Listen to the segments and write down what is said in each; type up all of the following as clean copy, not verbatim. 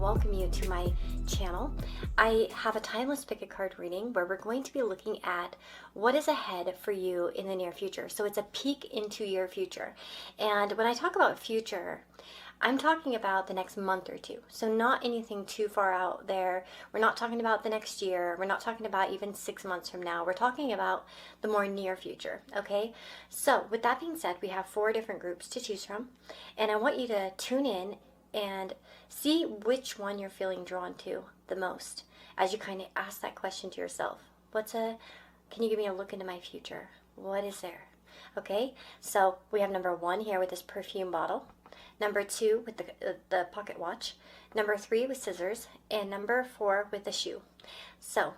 welcome you to my channel. I have a timeless pick a card reading where we're going to be looking at what is ahead for you in the near future. So it's a peek into your future. And when I talk about future, I'm talking about the next month or two. So not anything too far out there. We're not talking about the next year. We're not talking about even 6 months from now. We're talking about the more near future, okay? So with that being said, we have 4 different groups to choose from. And I want you to tune in and see which one you're feeling drawn to the most as you kind of ask that question to yourself. Can you give me a look into my future? What is there? Okay, so we have number 1 here with this perfume bottle. Number 2 with the pocket watch, number 3 with scissors, and number 4 with the shoe. So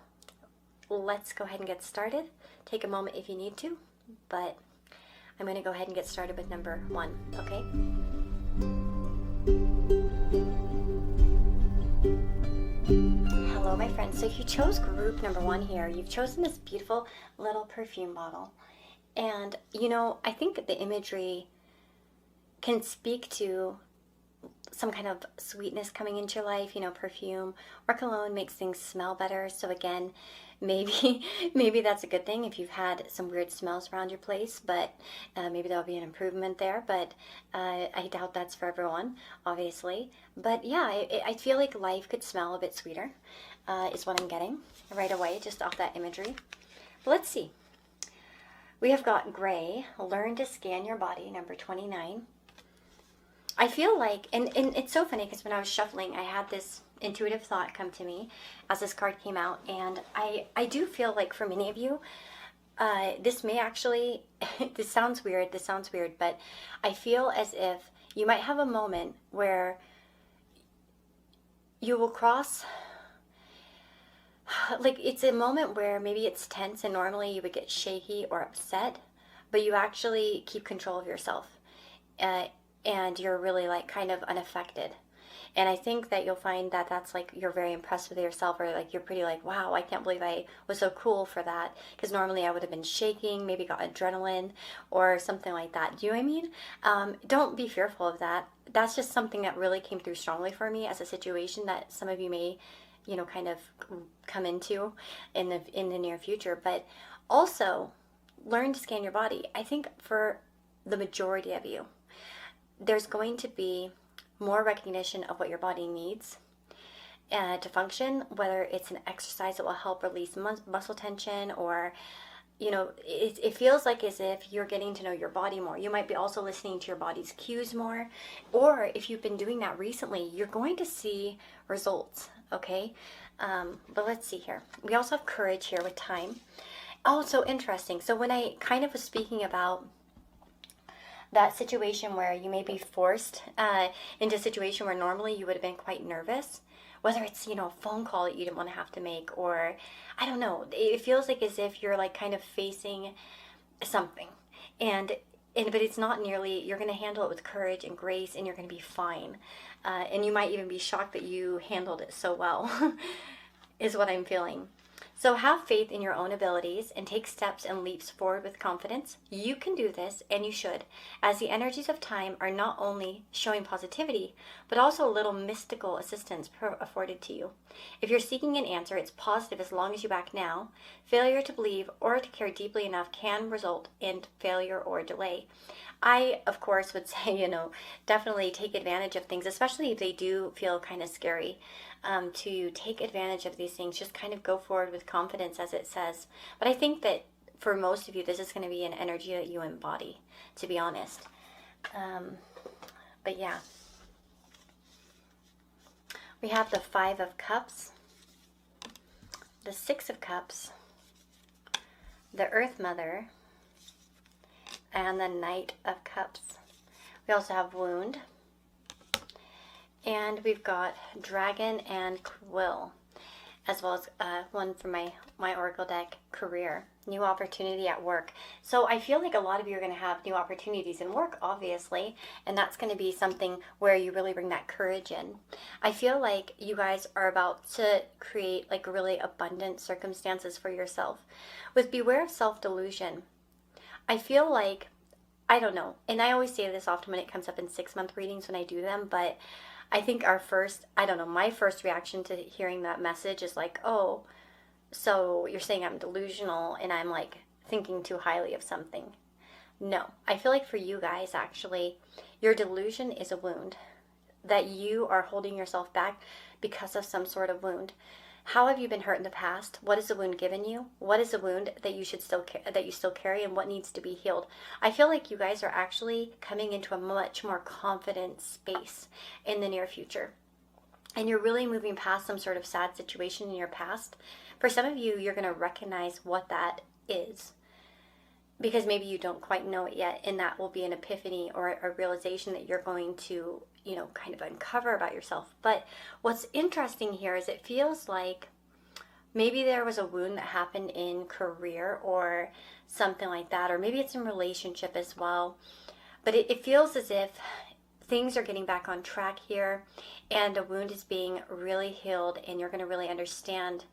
let's go ahead and get started. Take a moment if you need to, but I'm going to go ahead and get started with number 1, okay? Hello my friends, so you chose group number 1 here. You've chosen this beautiful little perfume bottle. And you know, I think the imagery can speak to some kind of sweetness coming into your life. You know, perfume or cologne makes things smell better. So again, maybe that's a good thing if you've had some weird smells around your place, but maybe there'll be an improvement there. But I doubt that's for everyone, obviously. But yeah, I feel like life could smell a bit sweeter, is what I'm getting right away, just off that imagery. But let's see. We have got gray, learn to scan your body, number 29. I feel like, and it's so funny because when I was shuffling, I had this intuitive thought come to me as this card came out, and I do feel like for many of you, this may actually, this sounds weird, but I feel as if you might have a moment where you will cross, like it's a moment where maybe it's tense and normally you would get shaky or upset, but you actually keep control of yourself. And you're really like kind of unaffected. And I think that you'll find that that's like you're very impressed with yourself, or like you're pretty like, wow, I can't believe I was so cool for that, because normally I would have been shaking, maybe got adrenaline or something like that. Do you know what I mean? Don't be fearful of that. That's just something that really came through strongly for me as a situation that some of you may, you know, kind of come into in the near future. But also learn to scan your body. I think for the majority of you, there's going to be more recognition of what your body needs to function, whether it's an exercise that will help release muscle tension, or, you know, it feels like as if you're getting to know your body more. You might be also listening to your body's cues more, or if you've been doing that recently, you're going to see results, okay? But let's see here. We also have courage here with time. Oh, so interesting. So when I kind of was speaking about that situation where you may be forced into a situation where normally you would have been quite nervous, whether it's, you know, a phone call that you didn't want to have to make, or I don't know, it feels like as if you're like kind of facing something, but it's not nearly, you're going to handle it with courage and grace, and you're going to be fine, and you might even be shocked that you handled it so well is what I'm feeling. So have faith in your own abilities and take steps and leaps forward with confidence. You can do this, and you should, as the energies of time are not only showing positivity, but also a little mystical assistance afforded to you. If you're seeking an answer, it's positive as long as you act now. Failure to believe or to care deeply enough can result in failure or delay. I, of course, would say, you know, definitely take advantage of things, especially if they do feel kind of scary. To take advantage of these things, just kind of go forward with confidence, as it says. But I think that for most of you, this is going to be an energy that you embody, to be honest. But yeah. We have the 5 of Cups, the 6 of Cups, the Earth Mother, and the Knight of Cups. We also have Wound. And we've got Dragon and Quill, as well as one from my Oracle deck, Career, New Opportunity at Work. So I feel like a lot of you are going to have new opportunities in work, obviously, and that's going to be something where you really bring that courage in. I feel like you guys are about to create like really abundant circumstances for yourself. With beware of self-delusion, I feel like, I don't know, and I always say this often when it comes up in 6-month readings when I do them, but I think our first, I don't know, my first reaction to hearing that message is like, oh, so you're saying I'm delusional and I'm like thinking too highly of something. No, I feel like for you guys, actually, your delusion is a wound that you are holding yourself back because of some sort of wound. How have you been hurt in the past? What is the wound given you? What is the wound that you should still that you still carry, and what needs to be healed? I feel like you guys are actually coming into a much more confident space in the near future. And you're really moving past some sort of sad situation in your past. For some of you, you're going to recognize what that is, because maybe you don't quite know it yet, and that will be an epiphany or a realization that you're going to, kind of uncover about yourself. But what's interesting here is it feels like maybe there was a wound that happened in career or something like that, or maybe it's in relationship as well. But it feels as if things are getting back on track here, and a wound is being really healed, and you're going to really understand.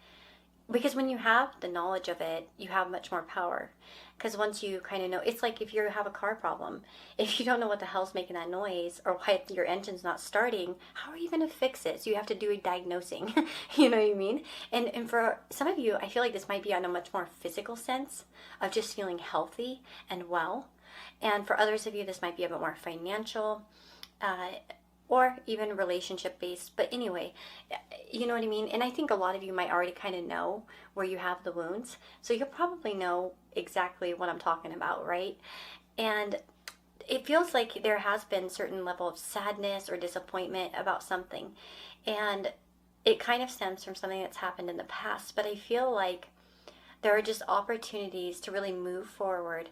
Because when you have the knowledge of it, you have much more power. Because once you kind of know, it's like if you have a car problem, if you don't know what the hell's making that noise or why your engine's not starting, how are you going to fix it? So you have to do a diagnosing, you know what I mean? And for some of you, I feel like this might be on a much more physical sense of just feeling healthy and well. And for others of you, this might be a bit more financial, or even relationship based. But anyway, you know what I mean? And I think a lot of you might already kind of know where you have the wounds. So you'll probably know exactly what I'm talking about, right? And it feels like there has been certain level of sadness or disappointment about something. And it kind of stems from something that's happened in the past. But I feel like there are just opportunities to really move forward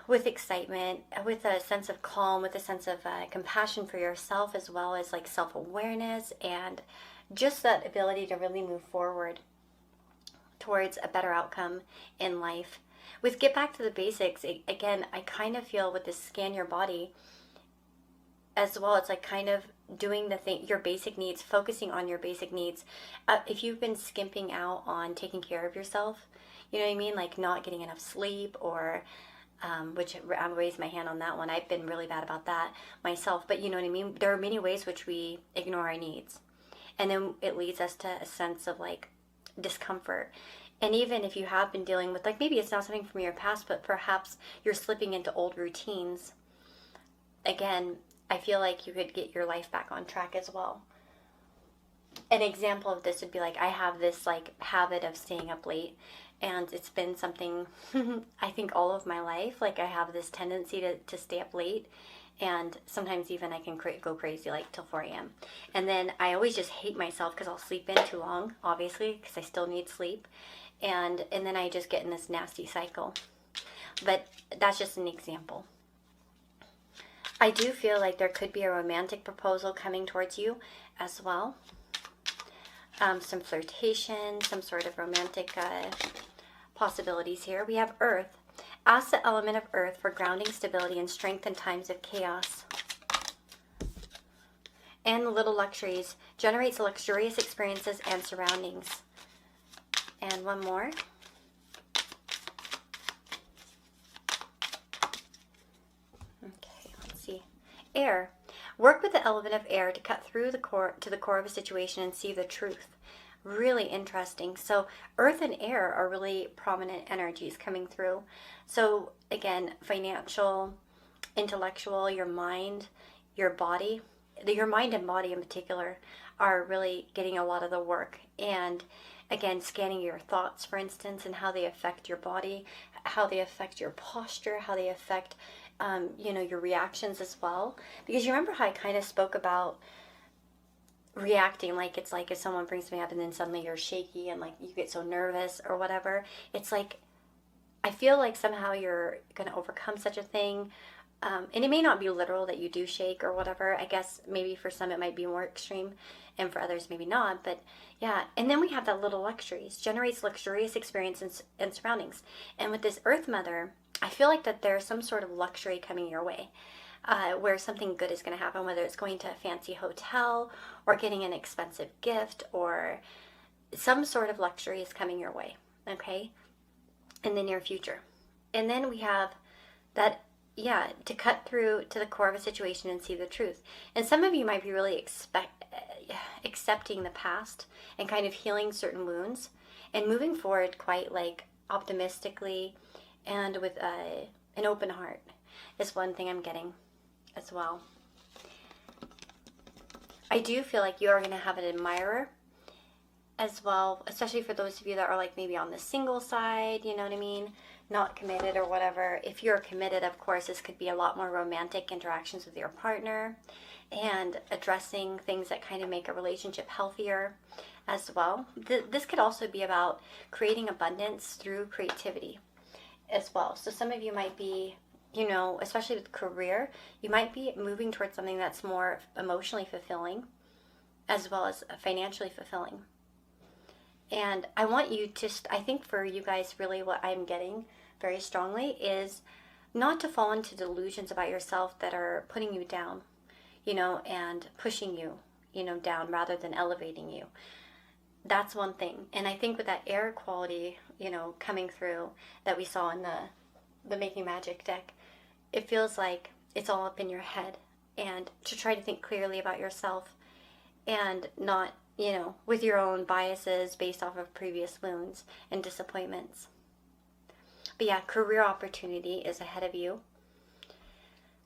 with excitement, with a sense of calm, with a sense of compassion for yourself, as well as like self-awareness, and just that ability to really move forward towards a better outcome in life. With Get Back to the Basics, again, I kind of feel with this Scan Your Body as well, it's like kind of doing the thing, your basic needs, focusing on your basic needs. If you've been skimping out on taking care of yourself, you know what I mean, like not getting enough sleep, or which I'll raise my hand on that one. I've been really bad about that myself. But you know what I mean? There are many ways which we ignore our needs. And then it leads us to a sense of like discomfort. And even if you have been dealing with, like, maybe it's not something from your past, but perhaps you're slipping into old routines. Again, I feel like you could get your life back on track as well. An example of this would be like, I have this like habit of staying up late, and it's been something I think all of my life. Like, I have this tendency to stay up late, and sometimes even I can go crazy like till 4 a.m. And then I always just hate myself because I'll sleep in too long, obviously, because I still need sleep, and then I just get in this nasty cycle. But that's just an example. I do feel like there could be a romantic proposal coming towards you as well. Some flirtation, some sort of romantic possibilities here. We have Earth. Ask the element of Earth for grounding, stability, and strength in times of chaos. And the Little Luxuries generates luxurious experiences and surroundings. And one more. Okay, let's see. Air. Work with the element of air to cut through the core to the core of a situation and see the truth. Really interesting. So earth and air are really prominent energies coming through. So again, financial, intellectual, your mind, your body, your mind and body in particular are really getting a lot of the work. And again, scanning your thoughts, for instance, and how they affect your body, how they affect your posture, how they affect your reactions as well. Because you remember how I kind of spoke about reacting, like it's like if someone brings something up and then suddenly you're shaky and like you get so nervous or whatever. It's like, I feel like somehow you're going to overcome such a thing. And it may not be literal that you do shake or whatever. I guess maybe for some it might be more extreme, and for others maybe not. But yeah, and then we have that Little Luxuries. Generates luxurious experiences and surroundings. And with this Earth Mother, I feel like that there's some sort of luxury coming your way, where something good is going to happen, whether it's going to a fancy hotel or getting an expensive gift, or some sort of luxury is coming your way, okay, in the near future. And then we have that yeah, to cut through to the core of a situation and see the truth. And some of you might be really accepting the past and kind of healing certain wounds and moving forward quite like optimistically and with an open heart is one thing I'm getting as well. I do feel like you are going to have an admirer as well, especially for those of you that are like maybe on the single side, you know what I mean? Not committed or whatever. If you're committed, of course, this could be a lot more romantic interactions with your partner and addressing things that kind of make a relationship healthier as well. This could also be about creating abundance through creativity as well. So some of you might be, you know, especially with career, you might be moving towards something that's more emotionally fulfilling as well as financially fulfilling. And I want you to, I think for you guys, really what I'm getting very strongly is not to fall into delusions about yourself that are putting you down, you know, and pushing you, you know, down rather than elevating you. That's one thing. And I think with that air quality, you know, coming through that we saw in the Making Magic deck, it feels like it's all up in your head, and to try to think clearly about yourself and not, you know, with your own biases based off of previous wounds and disappointments. But yeah, career opportunity is ahead of you.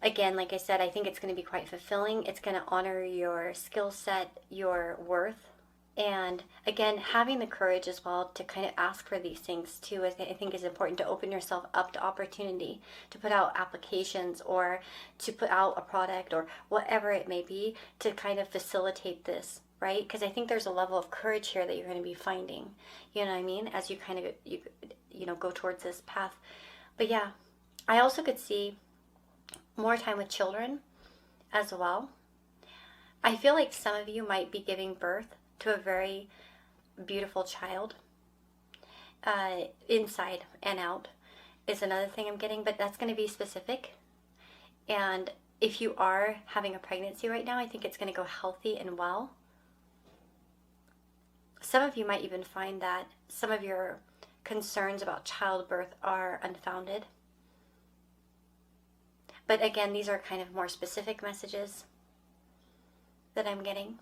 Again, like I said, I think it's going to be quite fulfilling. It's going to honor your skill set, your worth. And again, having the courage as well to kind of ask for these things too, I think is important, to open yourself up to opportunity, to put out applications or to put out a product or whatever it may be to kind of facilitate this, right? Because I think there's a level of courage here that you're going to be finding, you know what I mean, as you kind of, you know, go towards this path. But yeah, I also could see more time with children as well. I feel like some of you might be giving birth to a very beautiful child. Inside and out is another thing I'm getting, but that's going to be specific. And if you are having a pregnancy right now, I think it's going to go healthy and well. Some of you might even find that some of your concerns about childbirth are unfounded. But again, these are kind of more specific messages that I'm getting.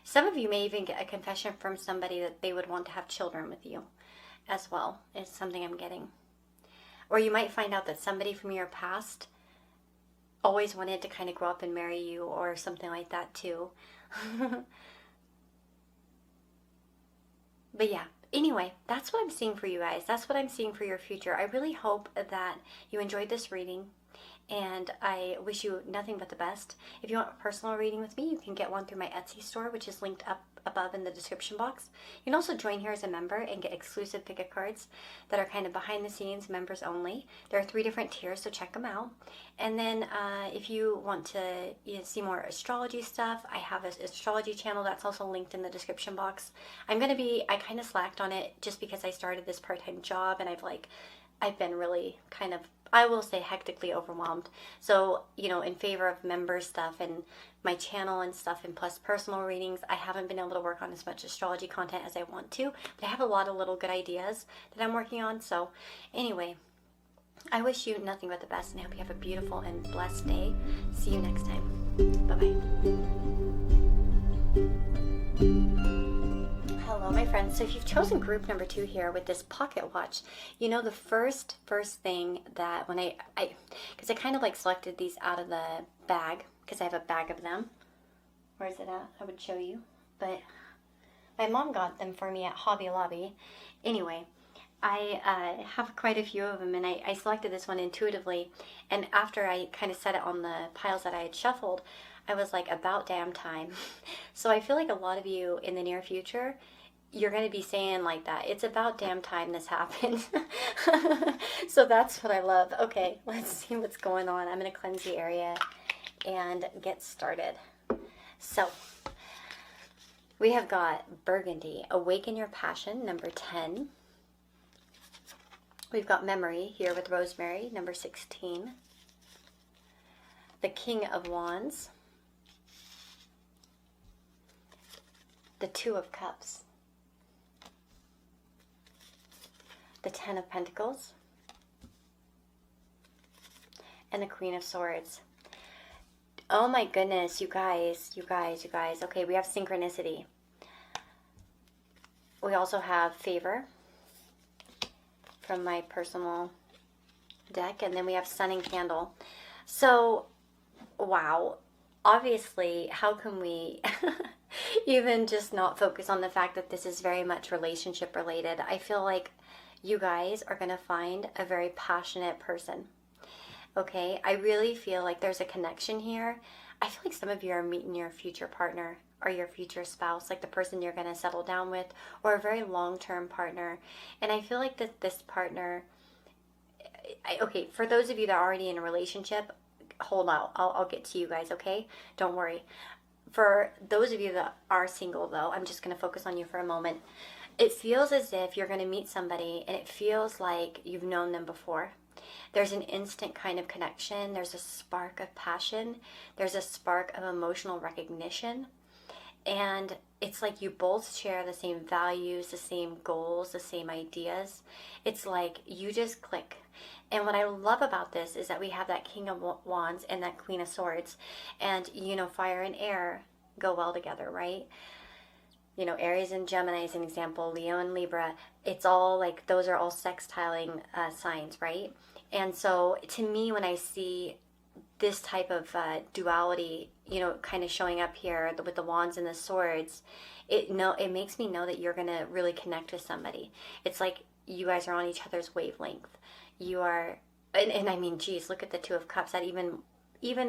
Some of you may even get a confession from somebody that they would want to have children with you as well. It's something I'm getting. Or you might find out that somebody from your past always wanted to kind of grow up and marry you or something like that too. But yeah, anyway, that's what I'm seeing for you guys. That's what I'm seeing for your future. I really hope that you enjoyed this reading, and I wish you nothing but the best. If you want a personal reading with me, you can get one through my Etsy store, which is linked up above in the description box. You can also join here as a member and get exclusive pick-a cards that are kind of behind the scenes, members only. There are 3 different tiers, so check them out. And then if you want to see more astrology stuff, I have an astrology channel that's also linked in the description box. I kind of slacked on it just because I started this part-time job, and I've been really kind of, I will say, hectically overwhelmed. So, you know, in favor of member stuff and my channel and stuff, and plus personal readings, I haven't been able to work on as much astrology content as I want to, but I have a lot of little good ideas that I'm working on. So anyway, I wish you nothing but the best, and I hope you have a beautiful and blessed day. See you next time. Bye-bye. Hello, my friends. So if you've chosen group number 2 here with this pocket watch, you know the first thing that when because I kind of like selected these out of the bag because I have a bag of them. Where is it at? I would show you. But my mom got them for me at Hobby Lobby. Anyway, I have quite a few of them, and I selected this one intuitively. And after I kind of set it on the piles that I had shuffled, I was like, about damn time. So I feel like a lot of you in the near future, you're going to be saying like that. It's about damn time this happened. So that's what I love. Okay, let's see what's going on. I'm going to cleanse the area and get started. So we have got Burgundy, Awaken Your Passion, number 10. We've got Memory here with Rosemary, number 16. The King of Wands. The Two of Cups. the Ten of Pentacles, and the Queen of Swords. Oh my goodness, you guys. Okay, we have synchronicity. We also have favor from my personal deck, and then we have Sun and Candle. So, wow. Obviously, how can we even just not focus on the fact that this is very much relationship related? I feel like you guys are going to find a very passionate person. Okay, I really feel like there's a connection here. I feel like some of you are meeting your future partner or your future spouse, like the person you're going to settle down with, or a very long-term partner. And I feel like that this partner, okay, for those of you that are already in a relationship, hold out. I'll get to you guys, okay? Don't worry. For those of you that are single, though, I'm just going to focus on you for a moment. It feels as if you're going to meet somebody and it feels like you've known them before. There's an instant kind of connection. There's a spark of passion. There's a spark of emotional recognition. And it's like you both share the same values, the same goals, the same ideas. It's like you just click. And what I love about this is that we have that King of Wands and that Queen of Swords. And, you know, fire and air go well together, right? You know, Aries and Gemini is an example, Leo and Libra. It's all like, those are all sextiling signs, right? And so to me, when I see this type of duality, you know, kind of showing up here with the wands and the swords, it makes me know that you're going to really connect with somebody. It's like you guys are on each other's wavelength. You are, and I mean, geez, look at the Two of Cups. That even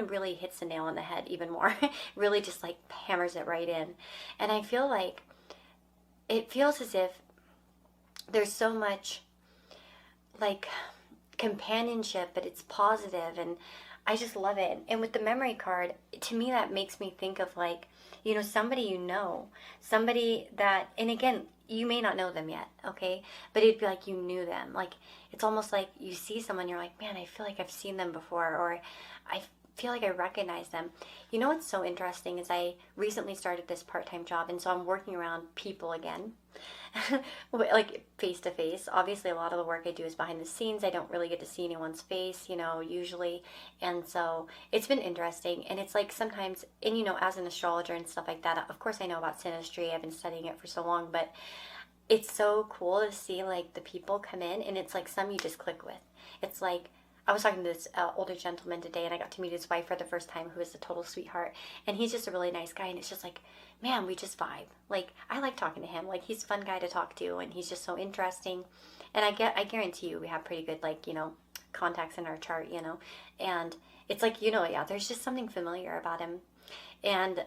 really hits the nail on the head even more. Really just like hammers it right in. And I feel like it feels as if there's so much like companionship, but it's positive, and I just love it. And with the memory card, to me that makes me think of like, you know, somebody you know, somebody that, and again, you may not know them yet, okay? But it'd be like you knew them. Like, it's almost like you see someone, you're like, man, I feel like I've seen them before, or I feel like I recognize them. You know what's so interesting is I recently started this part-time job, and so I'm working around people again. Like face to face. Obviously, a lot of the work I do is behind the scenes. I don't really get to see anyone's face, you know, usually. And so it's been interesting. And it's like sometimes, and you know, as an astrologer and stuff like that, of course I know about synastry. I've been studying it for so long, but it's so cool to see like the people come in, and it's like some you just click with. It's like, I was talking to this older gentleman today, and I got to meet his wife for the first time, who is a total sweetheart. And he's just a really nice guy, and it's just like, man, we just vibe. Like, I like talking to him. Like, he's a fun guy to talk to, and he's just so interesting. And I guarantee you we have pretty good, like, you know, contacts in our chart, you know. And it's like, you know, yeah, there's just something familiar about him. And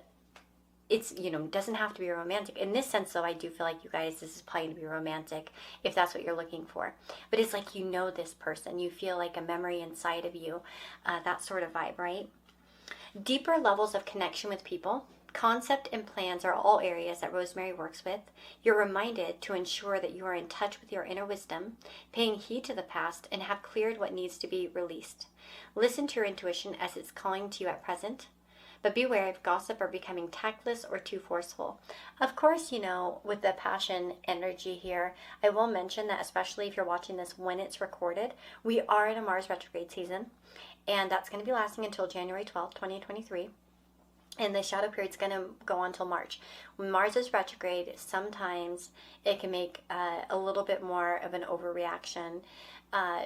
it's, you know, doesn't have to be romantic. In this sense, though, I do feel like you guys, this is probably going to be romantic if that's what you're looking for. But it's like you know this person. You feel like a memory inside of you, that sort of vibe, right? Deeper levels of connection with people. Concept and plans are all areas that Rosemary works with. You're reminded to ensure that you are in touch with your inner wisdom, paying heed to the past, and have cleared what needs to be released. Listen to your intuition as it's calling to you at present. But beware if gossip are becoming tactless or too forceful. Of course, you know, with the passion energy here, I will mention that especially if you're watching this when it's recorded, we are in a Mars retrograde season, and that's going to be lasting until January 12th, 2023. And the shadow period is going to go on till March. When Mars is retrograde, sometimes it can make a little bit more of an overreaction.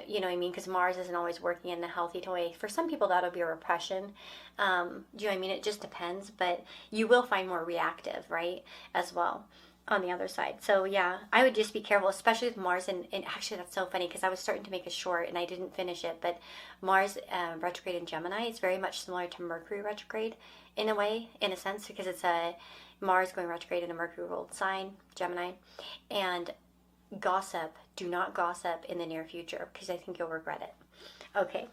You know what I mean? Because Mars isn't always working in a healthy way. For some people, that'll be a repression. Do you know what I mean? It just depends. But you will find more reactive, right, as well on the other side. So, yeah, I would just be careful, especially with Mars. And actually, that's so funny because I was starting to make a short and I didn't finish it. But Mars retrograde in Gemini is very much similar to Mercury retrograde in a way, in a sense, because it's a Mars going retrograde in a Mercury ruled sign, Gemini. And gossip, do not gossip in the near future because I think you'll regret it. Okay,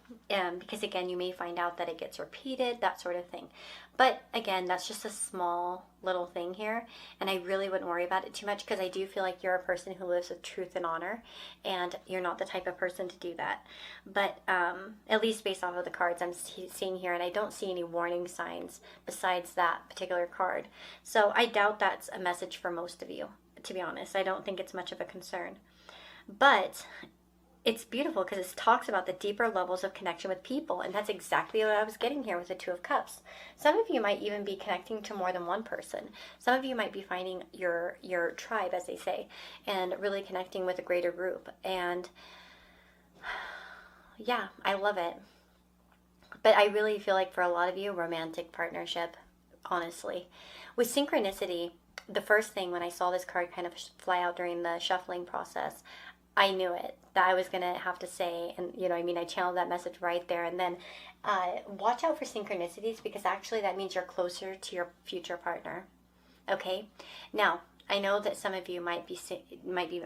because again, you may find out that it gets repeated, that sort of thing. But again, that's just a small little thing here, and I really wouldn't worry about it too much because I do feel like you're a person who lives with truth and honor, and you're not the type of person to do that. But at least based off of the cards I'm seeing here, and I don't see any warning signs besides that particular card. So I doubt that's a message for most of you, to be honest. I don't think it's much of a concern. But it's beautiful because it talks about the deeper levels of connection with people, and that's exactly what I was getting here with the Two of Cups. Some of you might even be connecting to more than one person. Some of you might be finding your tribe, as they say, and really connecting with a greater group. And yeah, I love it. But I really feel like for a lot of you, romantic partnership, honestly. With synchronicity, the first thing when I saw this card kind of fly out during the shuffling process, I knew it, that I was going to have to say, and I channeled that message right there. And then watch out for synchronicities, because actually that means you're closer to your future partner. Okay? Now, I know that some of you might be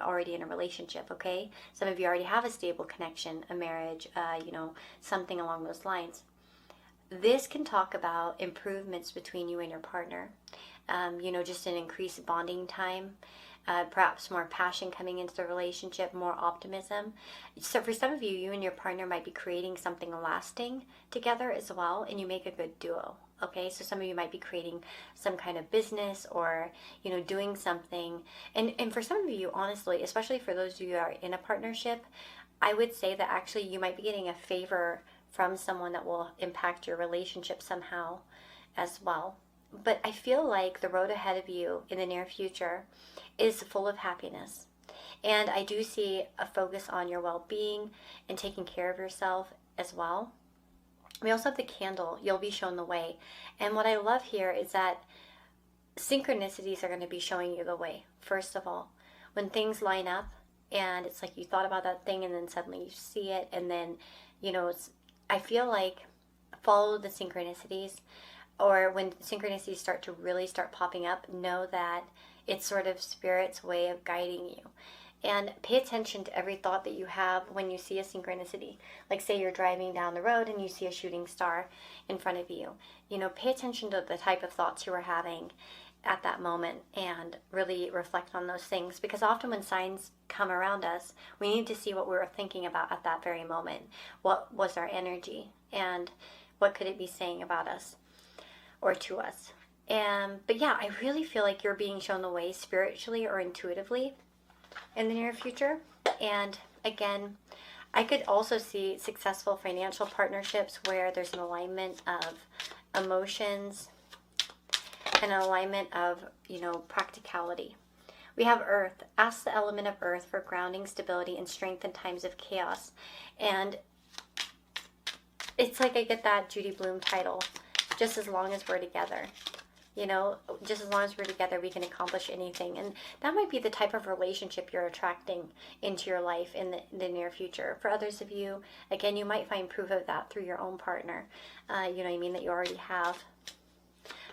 already in a relationship, okay? Some of you already have a stable connection, a marriage, something along those lines. This can talk about improvements between you and your partner. Just an increased bonding time, perhaps more passion coming into the relationship, more optimism. So for some of you, you and your partner might be creating something lasting together as well, and you make a good duo. Okay, so some of you might be creating some kind of business, or doing something. And for some of you, honestly, especially for those of you who are in a partnership, I would say that actually you might be getting a favor from someone that will impact your relationship somehow as well. But I feel like the road ahead of you in the near future is full of happiness. And I do see a focus on your well-being and taking care of yourself as well. We also have the candle. You'll be shown the way. And what I love here is that synchronicities are going to be showing you the way. First of all, when things line up and it's like you thought about that thing and then suddenly you see it, and then, I feel like follow the synchronicities, or when synchronicities start popping up, know that it's sort of Spirit's way of guiding you. And pay attention to every thought that you have when you see a synchronicity. Like, say you're driving down the road and you see a shooting star in front of you. Pay attention to the type of thoughts you were having at that moment and really reflect on those things. Because often when signs come around us, we need to see what we were thinking about at that very moment. What was our energy? And what could it be saying about us or to us? But yeah, I really feel like you're being shown the way spiritually or intuitively in the near future. And again, I could also see successful financial partnerships where there's an alignment of emotions and an alignment of, practicality. We have Earth. Ask the element of Earth for grounding, stability, and strength in times of chaos. And it's like I get that Judy Blume title, just as long as we're together. Just as long as we're together, we can accomplish anything. And that might be the type of relationship you're attracting into your life in the near future. For others of you, again, you might find proof of that through your own partner, that you already have.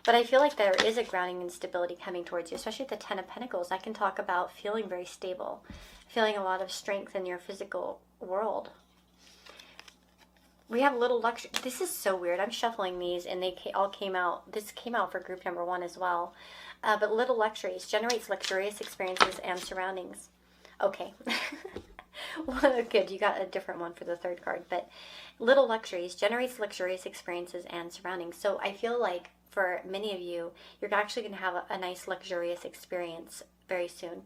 But I feel like there is a grounding and stability coming towards you, especially the Ten of Pentacles. I can talk about feeling very stable, feeling a lot of strength in your physical world. We have little luxury. This is so weird. I'm shuffling these and they all came out. This came out for group number 1 as well. But little luxuries generates luxurious experiences and surroundings. Okay. Well, good. You got a different one for the third card. But little luxuries generates luxurious experiences and surroundings. So I feel like for many of you, you're actually going to have a nice luxurious experience very soon.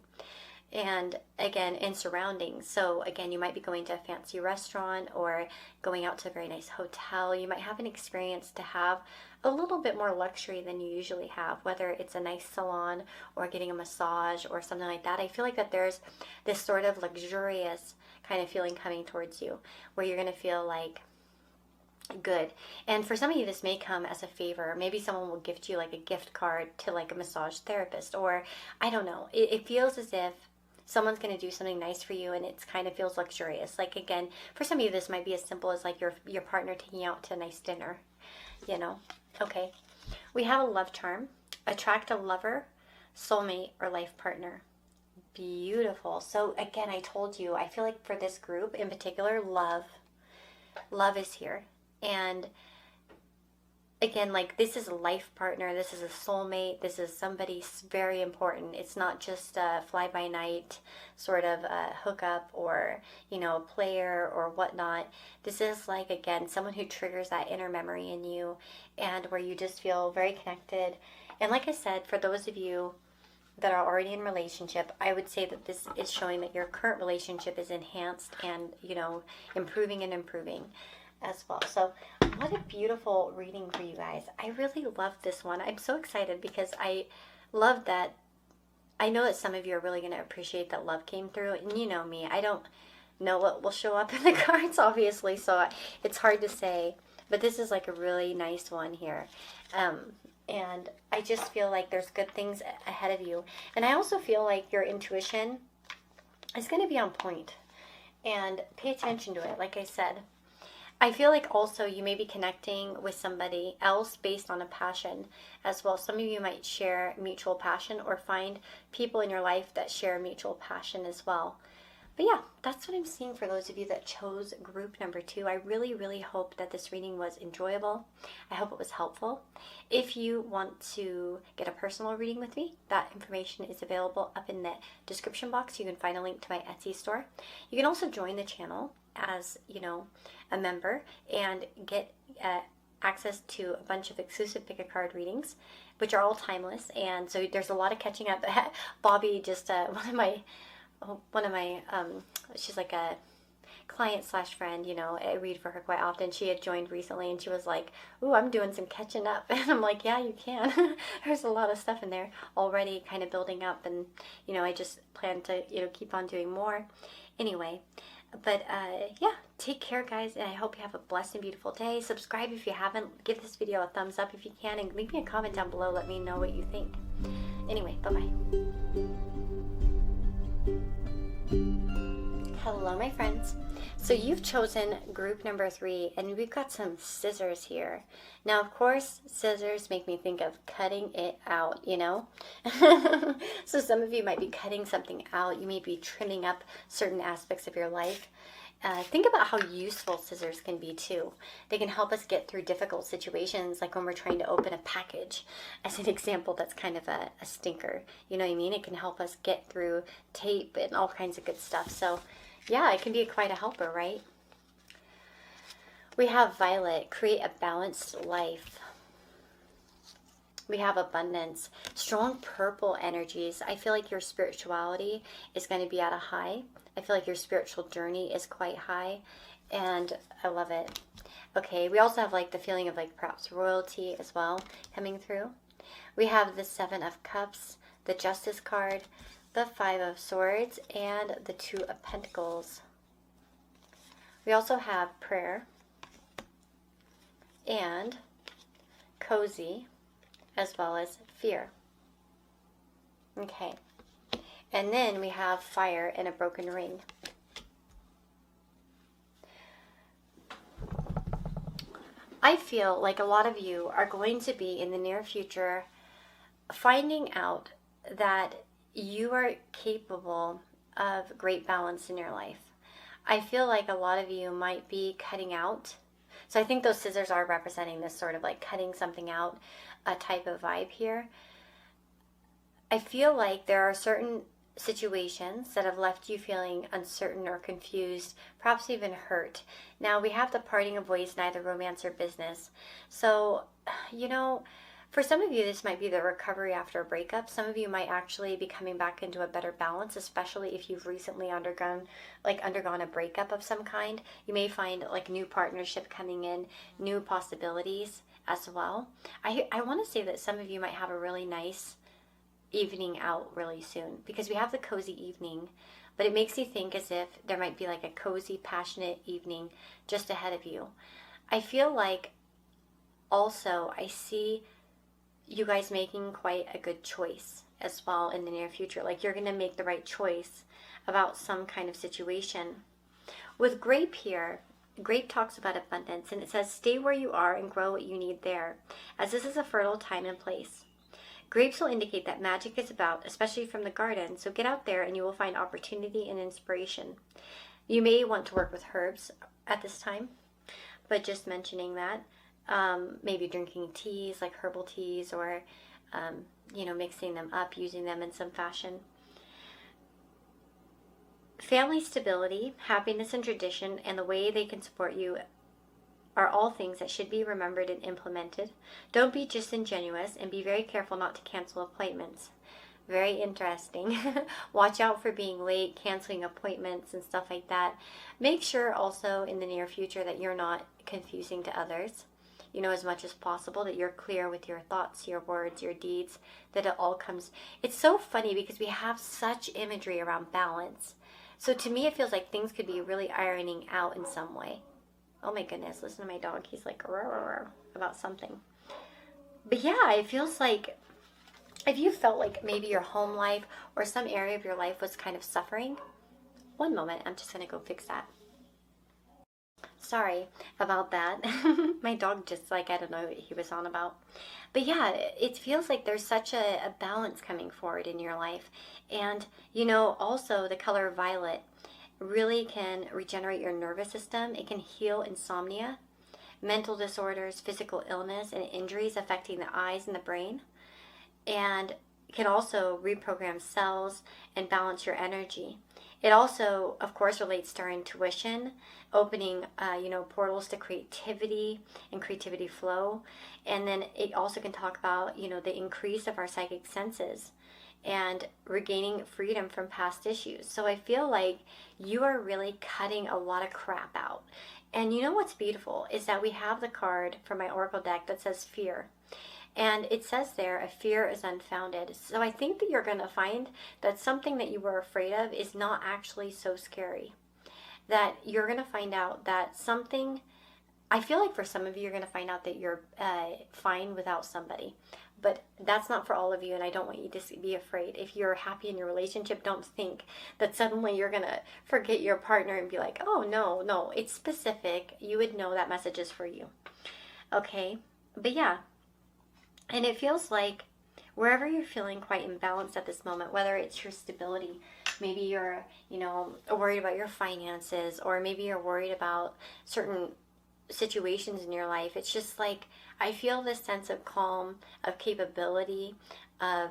And again, in surroundings. So again, you might be going to a fancy restaurant or going out to a very nice hotel. You might have an experience to have a little bit more luxury than you usually have, whether it's a nice salon or getting a massage or something like that. I feel like that there's this sort of luxurious kind of feeling coming towards you where you're going to feel like good. And for some of you, this may come as a favor. Maybe someone will gift you like a gift card to like a massage therapist, or I don't know. It feels as if someone's going to do something nice for you and it kind of feels luxurious. Like, again, for some of you, this might be as simple as like your partner taking you out to a nice dinner, Okay. We have a love charm. Attract a lover, soulmate, or life partner. Beautiful. So again, I told you, I feel like for this group in particular, love is here. And again, like, this is a life partner, this is a soulmate, this is somebody very important. It's not just a fly-by-night sort of hookup or, a player or whatnot. This is like, again, someone who triggers that inner memory in you and where you just feel very connected. And like I said, for those of you that are already in relationship, I would say that this is showing that your current relationship is enhanced and, improving and improving as well. So what a beautiful reading for you guys. I really love this one. I'm so excited because I love that. I know that some of you are really going to appreciate that love came through. And you know me, I don't know what will show up in the cards, obviously, so it's hard to say. But this is like a really nice one here. And I just feel like there's good things ahead of you. And I also feel like your intuition is going to be on point. And pay attention to it, like I said. I feel like also you may be connecting with somebody else based on a passion as well. Some of you might share mutual passion or find people in your life that share mutual passion as well. But yeah, that's what I'm seeing for those of you that chose group number 2. I really, really hope that this reading was enjoyable. I hope it was helpful. If you want to get a personal reading with me, that information is available up in the description box. You can find a link to my Etsy store. You can also join the channel as, a member and get access to a bunch of exclusive pick a card readings, which are all timeless. And so there's a lot of catching up. Bobby, just one of my she's like a client slash friend, I read for her quite often. She had joined recently and she was like, "Ooh, I'm doing some catching up." And I'm like, "Yeah, you can." There's a lot of stuff in there already kind of building up, and I just plan to keep on doing more anyway. But yeah, take care, guys, and I hope you have a blessed and beautiful day. Subscribe if you haven't. Give this video a thumbs up if you can, and leave me a comment down below. Let me know what you think. Anyway, bye-bye. Hello, my friends. So you've chosen group number 3, and we've got some scissors here. Now, of course, scissors make me think of cutting it out, So some of you might be cutting something out. You may be trimming up certain aspects of your life. Think about how useful scissors can be too. They can help us get through difficult situations, like when we're trying to open a package. As an example, that's kind of a stinker. You know what I mean? It can help us get through tape and all kinds of good stuff. So yeah, it can be quite a helper, right? We have Violet, create a balanced life. We have abundance, strong purple energies. I feel like your spirituality is going to be at a high. I feel like your spiritual journey is quite high, and I love it. Okay, we also have like the feeling of like perhaps royalty as well coming through. We have the 7 of Cups, the Justice card, the 5 of Swords, and the 2 of Pentacles. We also have prayer and cozy, as well as fear. Okay. And then we have fire and a broken ring. I feel like a lot of you are going to be in the near future finding out that you are capable of great balance in your life. I feel like a lot of you might be cutting out. So I think those scissors are representing this sort of like cutting something out, a type of vibe here. I feel like there are certain situations that have left you feeling uncertain or confused, perhaps even hurt. Now we have the parting of ways, neither romance or business. So, for some of you, this might be the recovery after a breakup. Some of you might actually be coming back into a better balance, especially if you've recently undergone a breakup of some kind. You may find like new partnership coming in, new possibilities as well. I want to say that some of you might have a really nice evening out really soon, because we have the cozy evening, but it makes you think as if there might be like a cozy, passionate evening just ahead of you. I feel like also I see you guys making quite a good choice as well in the near future. Like you're going to make the right choice about some kind of situation. With Grape here, Grape talks about abundance, and it says, stay where you are and grow what you need there, as this is a fertile time and place. Grapes will indicate that magic is about, especially from the garden, so get out there and you will find opportunity and inspiration. You may want to work with herbs at this time, but just mentioning that. Maybe drinking teas, like herbal teas, or, mixing them up, using them in some fashion. Family stability, happiness and tradition, and the way they can support you are all things that should be remembered and implemented. Don't be disingenuous, and be very careful not to cancel appointments. Very interesting. Watch out for being late, canceling appointments, and stuff like that. Make sure also in the near future that you're not confusing to others. As much as possible, that you're clear with your thoughts, your words, your deeds, that it all comes. It's so funny because we have such imagery around balance. So to me, it feels like things could be really ironing out in some way. Oh my goodness, listen to my dog. He's like, "Rrr, rrr, rrr," about something. But yeah, it feels like if you felt like maybe your home life or some area of your life was kind of suffering, one moment, I'm just going to go fix that. Sorry about that. My dog just I don't know what he was on about. But yeah, it feels like there's such a balance coming forward in your life. And, also the color violet really can regenerate your nervous system. It can heal insomnia, mental disorders, physical illness, and injuries affecting the eyes and the brain. And can also reprogram cells and balance your energy. It also, of course, relates to our intuition, opening, portals to creativity and creativity flow. And then it also can talk about, the increase of our psychic senses and regaining freedom from past issues. So I feel like you are really cutting a lot of crap out. And what's beautiful is that we have the card from my Oracle deck that says fear. And it says there, a fear is unfounded. So I think that you're going to find that something that you were afraid of is not actually so scary. That you're going to find out that something, I feel like for some of you, you're going to find out that you're fine without somebody. But that's not for all of you, and I don't want you to be afraid. If you're happy in your relationship, don't think that suddenly you're going to forget your partner and be like, oh, no, it's specific. You would know that message is for you. Okay? But yeah. And it feels like wherever you're feeling quite imbalanced at this moment, whether it's your stability, maybe you're, worried about your finances, or maybe you're worried about certain situations in your life. It's just like, I feel this sense of calm, of capability, of,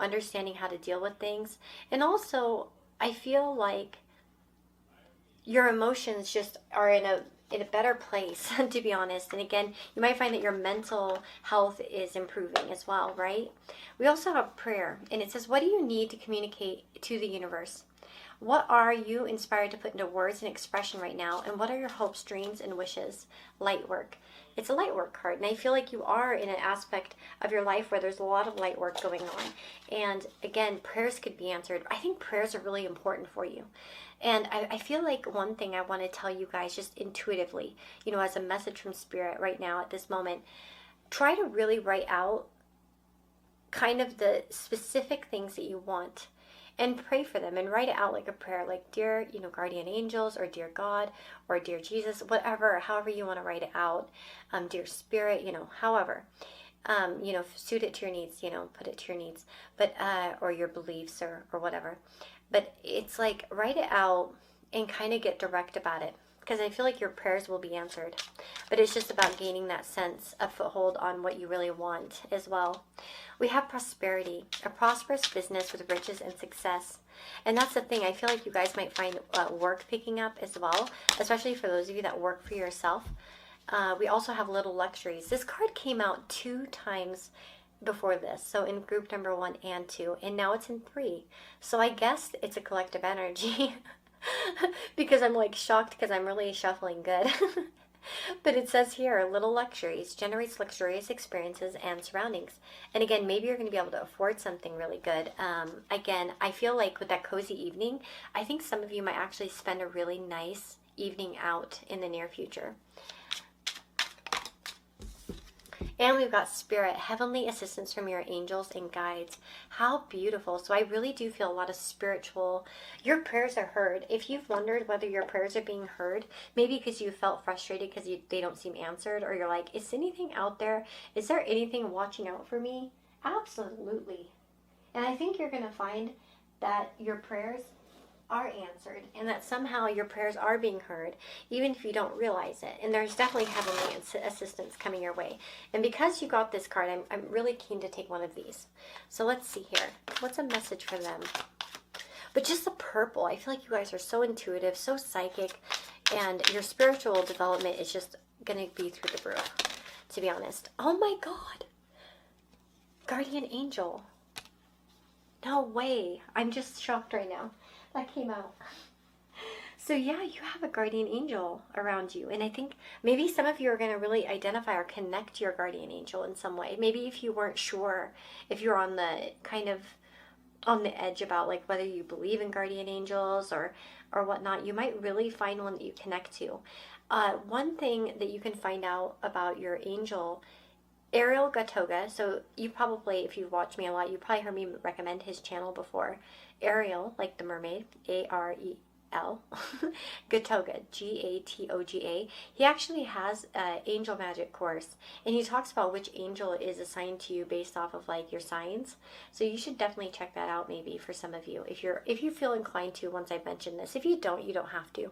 understanding how to deal with things. And also, I feel like your emotions just are in a better place, to be honest. And again, you might find that your mental health is improving as well, right? We also have prayer, and it says, what do you need to communicate to the universe? What are you inspired to put into words and expression right now? And what are your hopes, dreams, and wishes? Light work. It's a light work card, and I feel like you are in an aspect of your life where there's a lot of light work going on. And again, prayers could be answered. I think prayers are really important for you. And I feel like one thing I want to tell you guys just intuitively, as a message from Spirit right now at this moment, try to really write out kind of the specific things that you want and pray for them and write it out like a prayer, like dear, guardian angels, or dear God, or dear Jesus, whatever, however you want to write it out, dear Spirit, however. Suit it to your needs, put it to your needs, but, or your beliefs or whatever. But it's like, write it out and kind of get direct about it, because I feel like your prayers will be answered. But it's just about gaining that sense of foothold on what you really want as well. We have prosperity, a prosperous business with riches and success. And that's the thing. I feel like you guys might find work picking up as well, especially for those of you that work for yourself. We also have little luxuries. This card came out 2 times before this, so in group number 1 and 2, and now it's in 3. So I guess it's a collective energy because I'm like shocked because I'm really shuffling good. But it says here, little luxuries generates luxurious experiences and surroundings. And again, maybe you're going to be able to afford something really good. Again, I feel like with that cozy evening, I think some of you might actually spend a really nice evening out in the near future. And we've got Spirit, heavenly assistance from your angels and guides. How beautiful. So I really do feel a lot of spiritual, your prayers are heard. If you've wondered whether your prayers are being heard, maybe because you felt frustrated because they don't seem answered, or you're like, is anything out there? Is there anything watching out for me? Absolutely. And I think you're going to find that your prayers are answered, and that somehow your prayers are being heard, even if you don't realize it. And there's definitely heavenly assistance coming your way. And because you got this card, I'm really keen to take one of these. So let's see here. What's a message for them? But just the purple, I feel like you guys are so intuitive, so psychic, and your spiritual development is just going to be through the roof, to be honest. Oh my God. Guardian angel. No way. I'm just shocked right now. That came out. So yeah, you have a guardian angel around you. And I think maybe some of you are going to really identify or connect to your guardian angel in some way. Maybe if you weren't sure, if you're on the kind of on the edge about like whether you believe in guardian angels or whatnot, you might really find one that you connect to. One thing that you can find out about your angel, Ariel Gatoga. So you probably, if you've watched me a lot, you probably heard me recommend his channel before. Ariel, like the mermaid, Arel, Gatoga, Gatoga. He actually has an angel magic course, and he talks about which angel is assigned to you based off of like your signs. So you should definitely check that out, maybe for some of you, if you feel inclined to. Once I mention this, if you don't, you don't have to.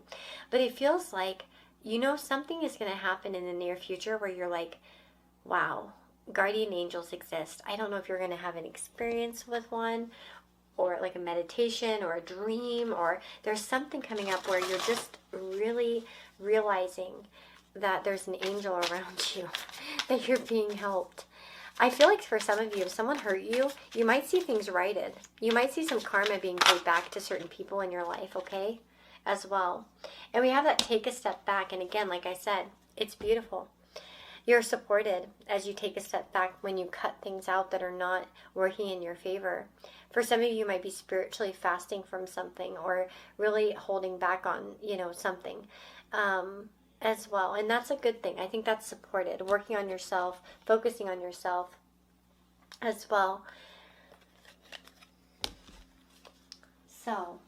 But it feels like, you know, something is going to happen in the near future where you're like, wow, guardian angels exist. I don't know if you're going to have an experience with one, or like a meditation or a dream, or there's something coming up where you're just really realizing that there's an angel around you, that you're being helped. I feel like for some of you, if someone hurt you, you might see things righted. You might see some karma being paid back to certain people in your life, okay, as well. And we have that take a step back. And again, like I said, it's beautiful. You're supported as you take a step back when you cut things out that are not working in your favor. For some of you, you might be spiritually fasting from something, or really holding back on, you know, something as well. And that's a good thing. I think that's supported. Working on yourself, focusing on yourself as well. So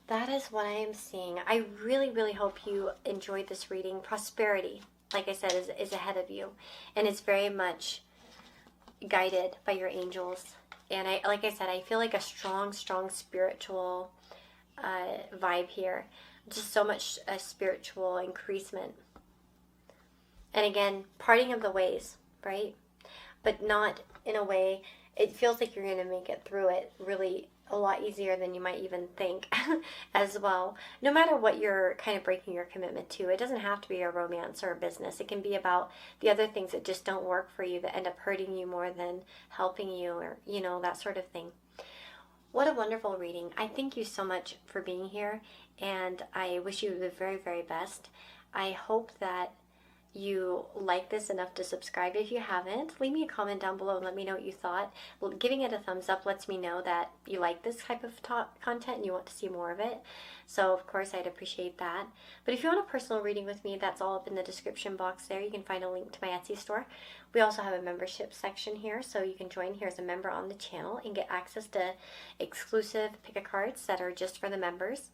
that is what I am seeing. I really, really hope you enjoyed this reading. Prosperity, like I said, is ahead of you, and it's very much guided by your angels. And like I said, I feel like a strong spiritual vibe here. Just so much spiritual increasement. And again, parting of the ways, right? But not in a way, it feels like you're going to make it through it really a lot easier than you might even think as well. No matter what you're kind of breaking your commitment to, it doesn't have to be a romance or a business. It can be about the other things that just don't work for you, that end up hurting you more than helping you, or, you know, that sort of thing. What a wonderful reading. I thank you so much for being here, and I wish you the very, very best. I hope that you like this enough to subscribe. If you haven't, leave me a comment down below and let me know what you thought. Well, giving it a thumbs up lets me know that you like this type of content and you want to see more of it. So of course I'd appreciate that. But if you want a personal reading with me, that's all up in the description box there. You can find a link to my Etsy store. We also have a membership section here, so you can join here as a member on the channel and get access to exclusive pick-a-cards that are just for the members.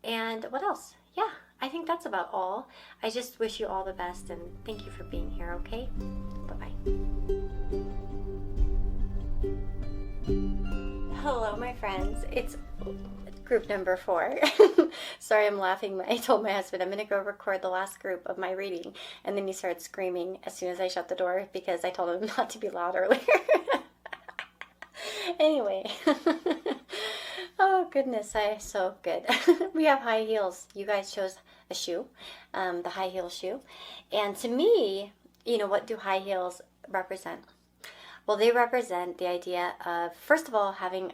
And what else? Yeah, I think that's about all. I just wish you all the best, and thank you for being here, okay? Bye-bye. Hello, my friends. It's group number 4. Sorry, I'm laughing. I told my husband I'm going to go record the last group of my reading, and then he started screaming as soon as I shut the door because I told him not to be loud earlier. Anyway. Oh goodness, so good. We have high heels. You guys chose a shoe, the high heel shoe. And to me, you know, what do high heels represent? Well, they represent the idea of, first of all, having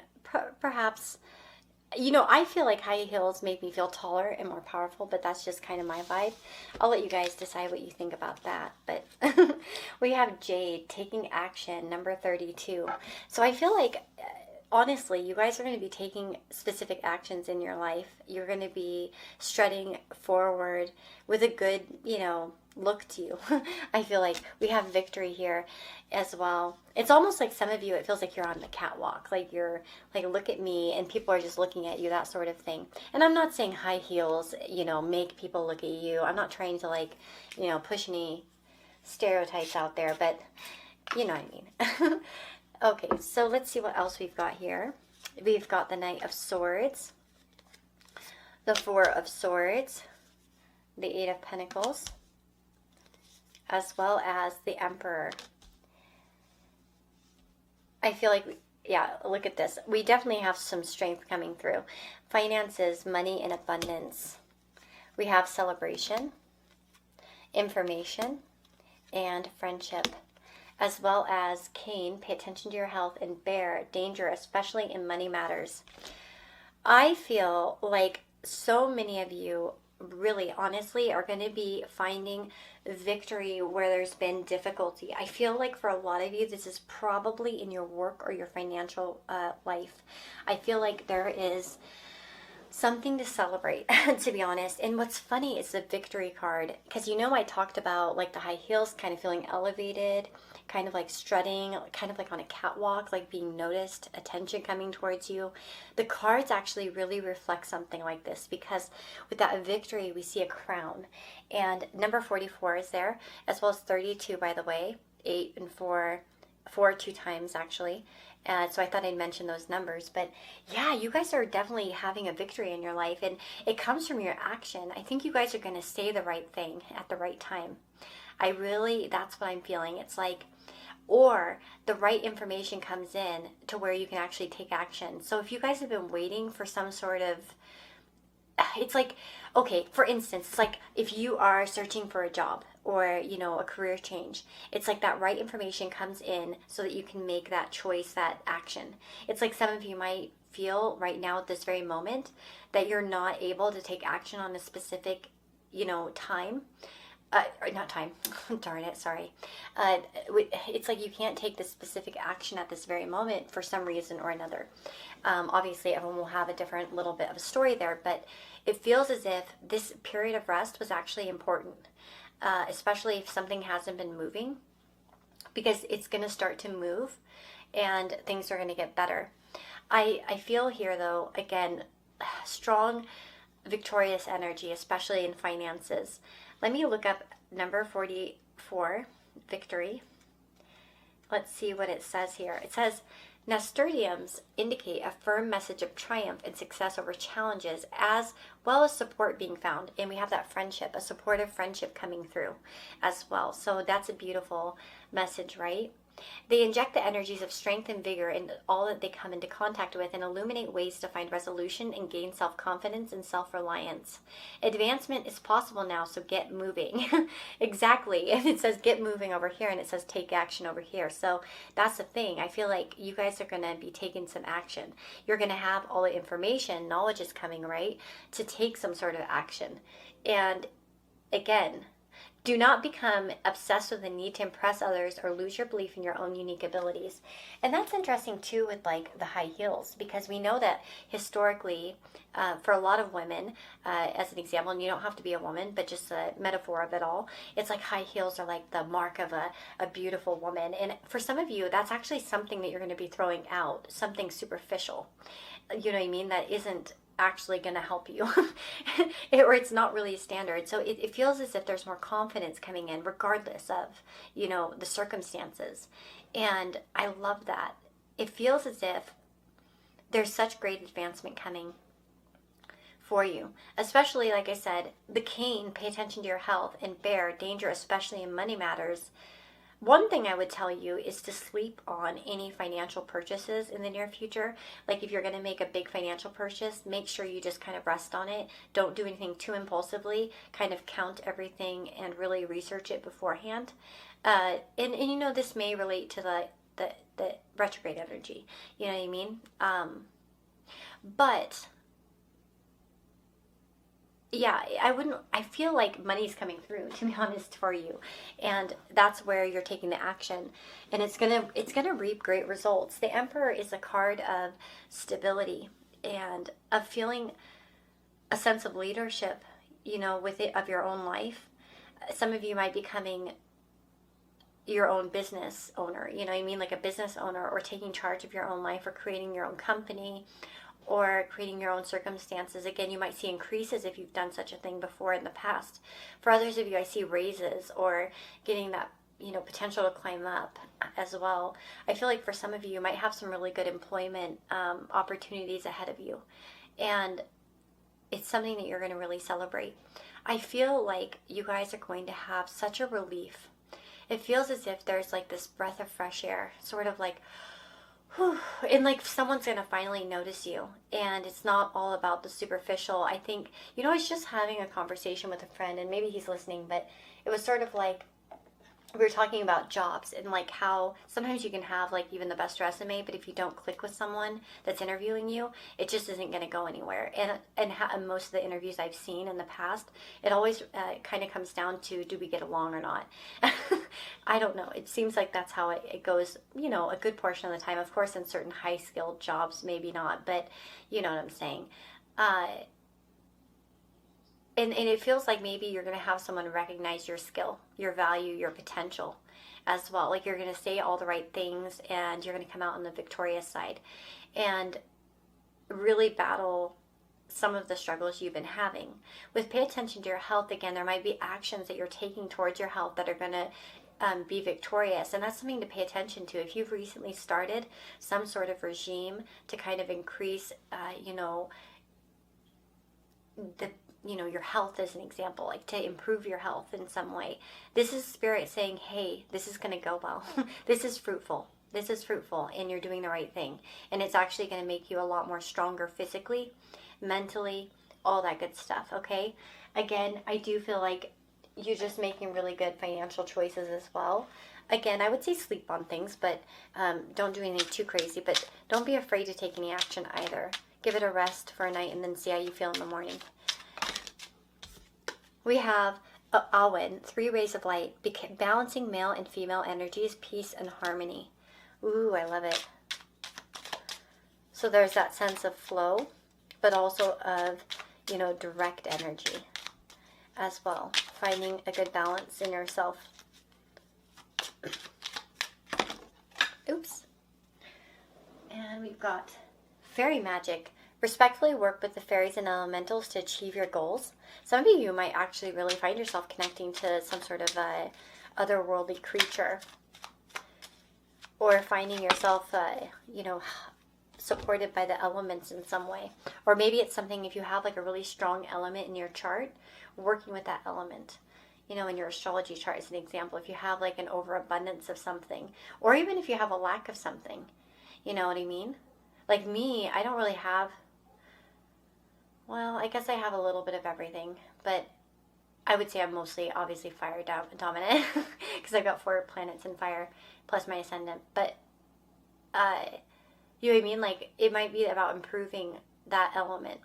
perhaps, you know, I feel like high heels make me feel taller and more powerful, but that's just kind of my vibe. I'll let you guys decide what you think about that. But we have Jade, taking action, number 32. So I feel like, honestly, you guys are going to be taking specific actions in your life. You're going to be strutting forward with a good, you know, look to you. I feel like we have victory here as well. It's almost like some of you, it feels like you're on the catwalk. Like you're like, look at me, and people are just looking at you, that sort of thing. And I'm not saying high heels, you know, make people look at you. I'm not trying to, like, you know, push any stereotypes out there, but you know what I mean. Okay, so let's see what else we've got here. We've got the Knight of Swords, the Four of Swords, the Eight of Pentacles, as well as the Emperor. I feel like, yeah, look at this. We definitely have some strength coming through. Finances, money, and abundance. We have celebration, information, and friendship. as well as Cain, pay attention to your health, and Bear, danger, especially in money matters. I feel like so many of you really honestly are going to be finding victory where there's been difficulty. I feel like for a lot of you, this is probably in your work or your financial life. I feel like there is something to celebrate, to be honest. And what's funny is the victory card, because I talked about like the high heels kind of feeling elevated, kind of like strutting, kind of like on a catwalk, like being noticed, attention coming towards you. The cards actually really reflect something like this, because with that victory, we see a crown. And number 44 is there, as well as 32, by the way, 8 and 4, 4 2 times actually. So I thought I'd mention those numbers. But yeah, you guys are definitely having a victory in your life, and it comes from your action. I think you guys are going to say the right thing at the right time. That's what I'm feeling. It's like, or the right information comes in to where you can actually take action. So if you guys have been waiting for some sort of, it's like, okay, for instance, it's like if you are searching for a job or, a career change, it's like that right information comes in so that you can make that choice, that action. It's like some of you might feel right now at this very moment that you're not able to take action on a specific, time. Or not time, darn it, sorry. It's like you can't take this specific action at this very moment for some reason or another. Obviously, everyone will have a different little bit of a story there, but it feels as if this period of rest was actually important, especially if something hasn't been moving, because it's going to start to move and things are going to get better. I feel here, though, again, strong, victorious energy, especially in finances. Let me look up number 44, victory. Let's see what it says here. It says, nasturtiums indicate a firm message of triumph and success over challenges, as well as support being found. And we have that friendship, a supportive friendship coming through as well. So that's a beautiful message, right? They inject the energies of strength and vigor in all that they come into contact with and illuminate ways to find resolution and gain self-confidence and self-reliance. Advancement is possible now, so get moving. Exactly. And it says get moving over here, and it says take action over here. So that's the thing. I feel like you guys are going to be taking some action. You're going to have all the information, knowledge is coming, right, to take some sort of action. And again, do not become obsessed with the need to impress others or lose your belief in your own unique abilities. And that's interesting too with like the high heels, because we know that historically, for a lot of women, as an example, and you don't have to be a woman, but just a metaphor of it all, it's like high heels are like the mark of a beautiful woman. And for some of you, that's actually something that you're going to be throwing out, something superficial. You know what I mean? That isn't actually going to help you or it's not really a standard. So it feels as if there's more confidence coming in regardless of the circumstances, and I love that. It feels as if there's such great advancement coming for you, especially like I said, the Cain, pay attention to your health, and Bear, danger, especially in money matters. One thing I would tell you is to sleep on any financial purchases in the near future. Like if you're going to make a big financial purchase, make sure you just kind of rest on it. Don't do anything too impulsively. Kind of count everything and really research it beforehand. And this may relate to the retrograde energy. You know what I mean? But yeah, I feel like money's coming through, to be honest, for you. And that's where you're taking the action. And it's gonna reap great results. The Emperor is a card of stability and of feeling a sense of leadership, with it, of your own life. Some of you might be becoming your own business owner, like a business owner, or taking charge of your own life, or creating your own company, or creating your own circumstances. Again, you might see increases if you've done such a thing before in the past. For others of you, I see raises or getting that, potential to climb up as well. I feel like for some of you, you might have some really good employment opportunities ahead of you. And it's something that you're going to really celebrate. I feel like you guys are going to have such a relief. It feels as if there's like this breath of fresh air, sort of like, and like someone's gonna finally notice you, and it's not all about the superficial. I think I was just having a conversation with a friend, and maybe he's listening, but it was sort of like we were talking about jobs and like how sometimes you can have like even the best resume, but if you don't click with someone that's interviewing you, it just isn't going to go anywhere. And most of the interviews I've seen in the past, it always kind of comes down to, do we get along or not? I don't know. It seems like that's how it goes, you know, a good portion of the time. Of course, in certain high skilled jobs, maybe not, but you know what I'm saying. And it feels like maybe you're going to have someone recognize your skill, your value, your potential as well. Like you're going to say all the right things and you're going to come out on the victorious side and really battle some of the struggles you've been having. With pay attention to your health, again, there might be actions that you're taking towards your health that are going to be victorious, and that's something to pay attention to. If you've recently started some sort of regime to kind of increase, your health as an example, like to improve your health in some way. This is spirit saying, hey, this is going to go well. This is fruitful. This is fruitful and you're doing the right thing. And it's actually going to make you a lot more stronger physically, mentally, all that good stuff, okay? Again, I do feel like you're just making really good financial choices as well. Again, I would say sleep on things, but don't do anything too crazy. But don't be afraid to take any action either. Give it a rest for a night and then see how you feel in the morning. We have Awen, 3 rays of light, balancing male and female energies, peace and harmony. Ooh, I love it. So there's that sense of flow, but also of, direct energy as well. Finding a good balance in yourself. Oops. And we've got fairy magic. Respectfully work with the fairies and elementals to achieve your goals. Some of you might actually really find yourself connecting to some sort of otherworldly creature. Or finding yourself, supported by the elements in some way. Or maybe it's something, if you have like a really strong element in your chart, working with that element. In your astrology chart as an example, if you have like an overabundance of something, or even if you have a lack of something, you know what I mean? Like me, I don't really have, well, I guess I have a little bit of everything, but I would say I'm mostly obviously fire dominant because I've got 4 planets in fire plus my ascendant. But you know what I mean? Like it might be about improving that element.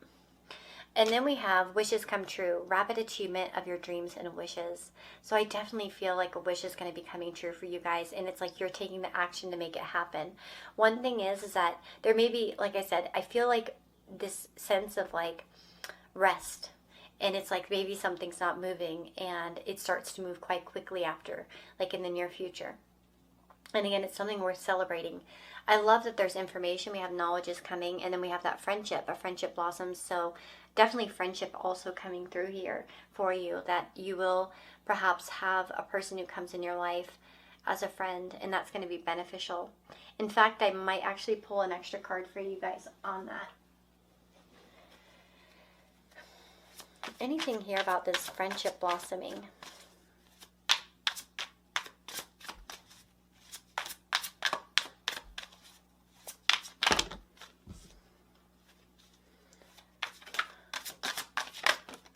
And then we have wishes come true, rapid achievement of your dreams and wishes. So I definitely feel like a wish is going to be coming true for you guys, and it's like you're taking the action to make it happen. One thing is that there may be, like I said, I feel like this sense of like rest, and it's like maybe something's not moving and it starts to move quite quickly after, like in the near future. And again, it's something worth celebrating. I love that there's information, we have knowledge is coming, and then we have that friendship, a friendship blossoms. So definitely friendship also coming through here for you, that you will perhaps have a person who comes in your life as a friend, and that's going to be beneficial. In fact, I might actually pull an extra card for you guys on that. Anything here about this friendship blossoming?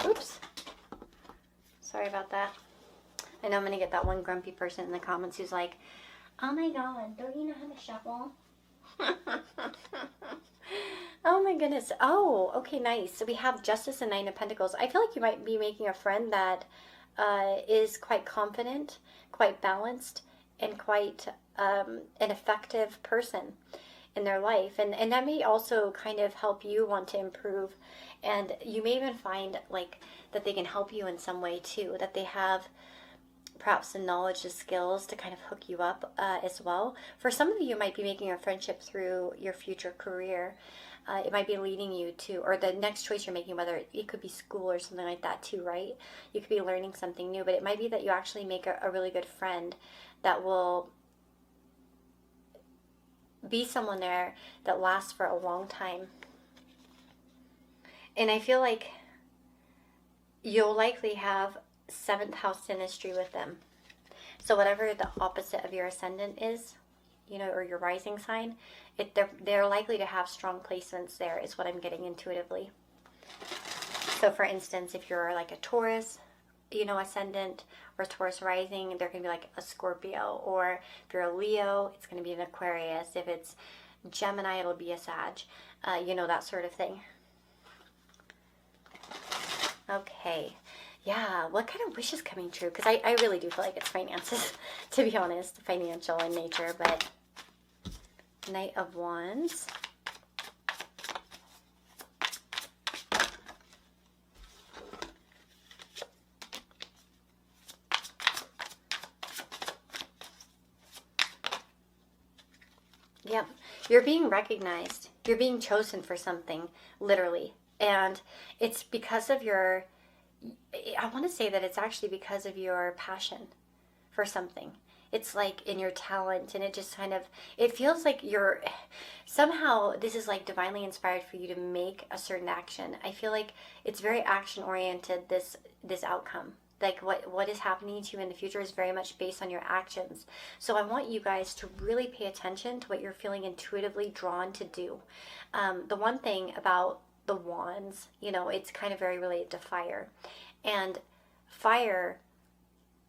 Oops. Sorry about that. I know I'm going to get that one grumpy person in the comments who's like, oh my god, don't you know how to shuffle? Oh my goodness. Oh, okay, nice. So we have Justice and 9 of Pentacles. I feel like you might be making a friend that is quite confident, quite balanced, and quite an effective person in their life. And that may also kind of help you want to improve. And you may even find like that they can help you in some way too, that they have perhaps the knowledge, the skills to kind of hook you up as well. For some of you might be making a friendship through your future career. It might be leading you to, or the next choice you're making, whether it could be school or something like that too, right? You could be learning something new, but it might be that you actually make a really good friend that will be someone there that lasts for a long time. And I feel like you'll likely have 7th house synastry with them. So whatever the opposite of your ascendant is, or your rising sign, they're likely to have strong placements there, is what I'm getting intuitively. So for instance, if you're like a Taurus ascendant or Taurus rising, they're going to be like a Scorpio. Or if you're a Leo, it's going to be an Aquarius. If it's Gemini, it'll be a Sag. That sort of thing. Okay. Yeah, what kind of wish is coming true? Because I really do feel like it's finances, to be honest, financial in nature. But Knight of Wands. Yep, you're being recognized. You're being chosen for something, literally. And it's because of I want to say that it's actually because of your passion for something. It's like in your talent, and it just it feels like somehow this is like divinely inspired for you to make a certain action. I feel like it's very action oriented, this outcome. Like what is happening to you in the future is very much based on your actions. So I want you guys to really pay attention to what you're feeling intuitively drawn to do. The one thing about the wands, it's kind of very related to fire. And fire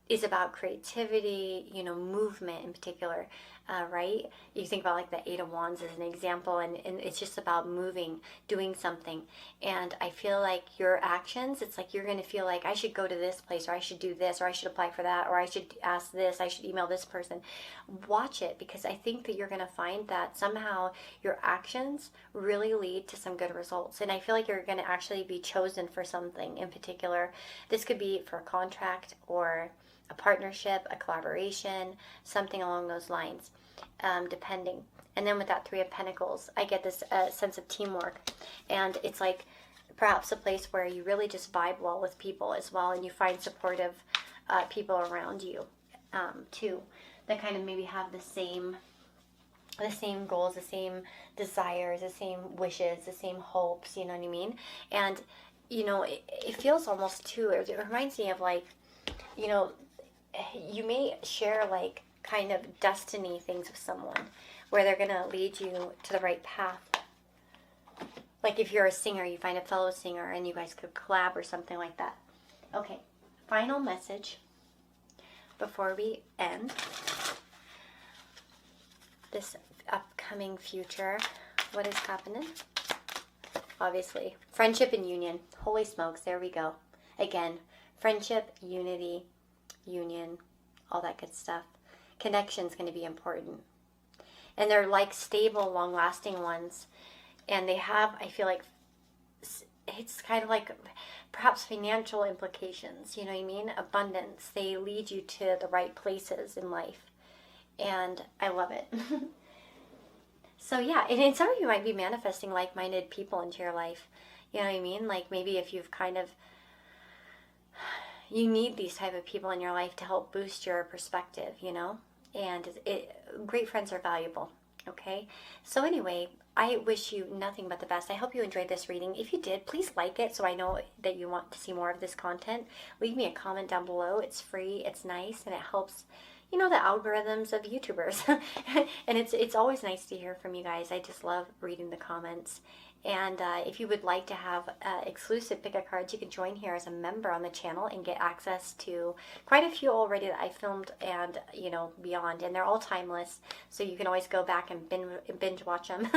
is about creativity, movement in particular, right? You think about like the Eight of Wands as an example, and it's just about moving, doing something. And I feel like your actions, it's like you're going to feel like I should go to this place, or I should do this, or I should apply for that, or I should ask this, I should email this person. Watch it, because I think that you're going to find that somehow your actions really lead to some good results. And I feel like you're going to actually be chosen for something in particular. This could be for a contract or a partnership, a collaboration, something along those lines, depending. And then with that Three of Pentacles, I get this sense of teamwork. And it's like perhaps a place where you really just vibe well with people as well, and you find supportive people around you too, that kind of maybe have the same goals, the same desires, the same wishes, the same hopes, you know what I mean? And, it feels almost too, it reminds me of like, you may share like kind of destiny things with someone where they're going to lead you to the right path. Like if you're a singer, you find a fellow singer and you guys could collab or something like that. Okay, final message before we end this upcoming future. What is happening? Obviously, friendship and union. Holy smokes, there we go. Again, friendship, unity, union, all that good stuff. Connection's going to be important. And they're like stable, long-lasting ones. And they have, I feel like, it's kind of like perhaps financial implications, you know what I mean? Abundance. They lead you to the right places in life. And I love it. So yeah, and some of you might be manifesting like-minded people into your life. You know what I mean? Like maybe if you've you need these type of people in your life to help boost your perspective, and great friends are valuable. Okay, so anyway, I wish you nothing but the best. I hope you enjoyed this reading. If you did, please like it so I know that you want to see more of this content. Leave me a comment down below. It's free, it's nice, and it helps the algorithms of YouTubers. And it's always nice to hear from you guys. I just love reading the comments. And if you would like to have exclusive pick-a cards, you can join here as a member on the channel and get access to quite a few already that I filmed and, beyond. And they're all timeless, so you can always go back and binge watch them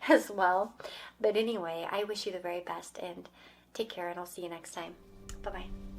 as well. But anyway, I wish you the very best, and take care, and I'll see you next time. Bye-bye.